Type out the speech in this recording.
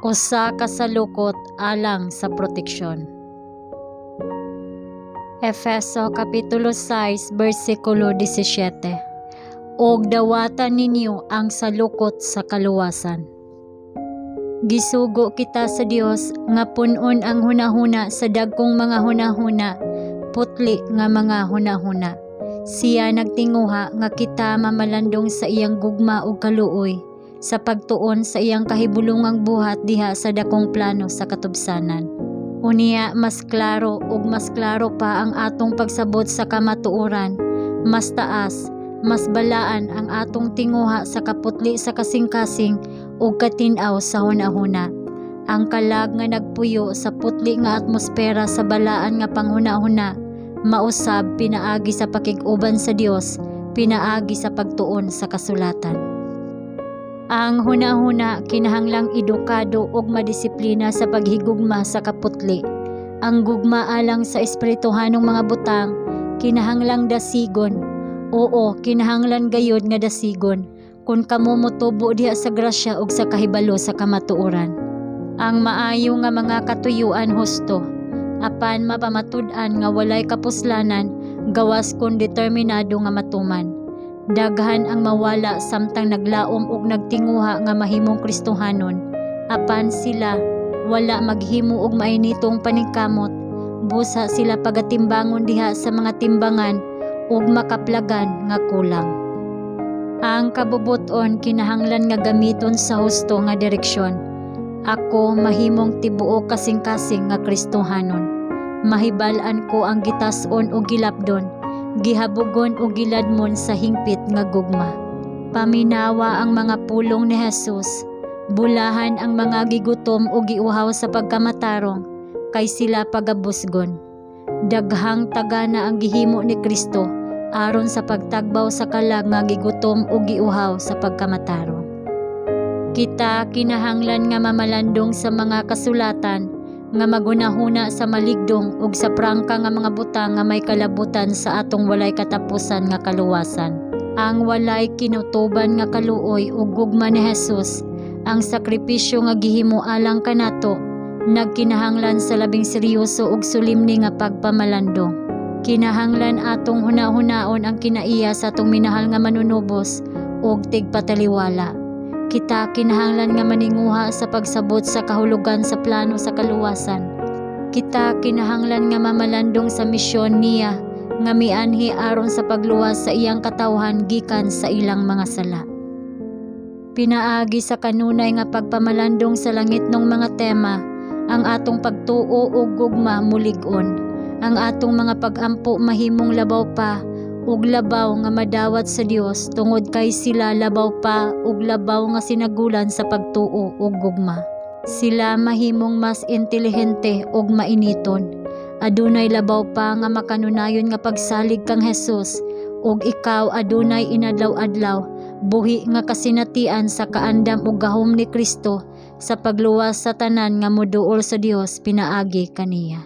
Usa ka salukot alang sa proteksyon. Efeso Kapitulo 6 versikulo 17. Og dawatan ninyo ang salukot sa kaluwasan. Gisugo kita sa Dios nga pun-on ang hunahuna sa dagkong mga hunahuna, putli nga mga hunahuna. Siya nagtinguha nga kita mamalandong sa iyang gugma ug kaluoy, sa pagtuon sa iyang kahibulungang buhat diha sa dakong plano sa katubsanan. Unya mas klaro ug mas klaro pa ang atong pagsabot sa kamatuoran, mas taas, mas balaan ang atong tinguha sa kaputli sa kasing-kasing ug katin-aw sa hunahuna. Ang kalag nga nagpuyo sa putli nga atmosfera sa balaan nga panghunahuna, mausab pinaagi sa pakig-uban sa Dios, pinaagi sa pagtuon sa kasulatan. Ang hunahuna kinahanglang edukado ug madisiplina sa paghigugma sa kaputli. Ang gugma alang sa espirituhanong mga butang kinahanglang dasigon. Oo, kinahanglan gayud nga dasigon kung kamo motubo diha sa grasya ug sa kahibalo sa kamatuoran. Ang maayo nga mga katuyuan husto, apan mapamatud-an nga walay kapuslanan, gawas kun determinado nga matuman. Daghan ang mawala samtang naglaom ug nagtinguha nga mahimong Kristohanon, apan sila wala maghimo og mainitong paningkamot, busa sila pagatimbangon diha sa mga timbangan ug makaplagan nga kulang. Ang kabubuton kinahanglan nga gamiton sa husto nga direksyon. Ako mahimong tibuo kasing-kasing nga Kristohanon. Mahibal-an ko ang gitas-on ug gilapdon, gihabugon o giladmon sa hingpit nga gugma. Paminawa ang mga pulong ni Jesus, bulahan ang mga gigutom o giuhaw sa pagkamatarong, kay sila pagabusgon. Daghang tagana ang gihimo ni Kristo aron sa pagtagbaw sa kalag nga gigutom o giuhaw sa pagkamatarong. Kita kinahanglan nga mamalandong sa mga kasulatan, nga magunahuna sa maligdong ug sa prangka nga mga butang nga may kalabutan sa atong walay katapusan nga kaluwasan. Ang walay kinutuban nga kaluoy ug gugma ni Jesus, ang sakripisyo nga gihimo alang kanato, nagkinahanglan sa labing seryoso ug sulimni nga pagpamalandong. Kinahanglan atong hunahunaon ang kinaiya sa atong minahal nga manunubos ug tigpataliwala. Kita kinahanglan nga maninguha sa pagsabot sa kahulugan sa plano sa kaluwasan. Kita kinahanglan nga mamalandong sa misyon niya nga mianhi aron sa pagluwas sa iyang katawhan gikan sa ilang mga sala. Pinaagi sa kanunay nga pagpamalandong sa langitnong mga tema, ang atong pagtuo ug gugma mulig-on. Ang atong mga pag-ampo mahimong labaw pa ug labaw nga madawat sa Dios tungod kay sila labaw pa ug labaw nga sinagulan sa pagtuo ug gugma. Sila mahimong mas intelihente ug mainiton. Adunay labaw pa nga makanunayon nga pagsalig kang Jesus, ug ikaw adunay inadlaw-adlaw buhi nga kasinatian sa kaandam ug gahom ni Kristo sa pagluwas sa tanan nga moduol sa Dios pinaagi kaniya.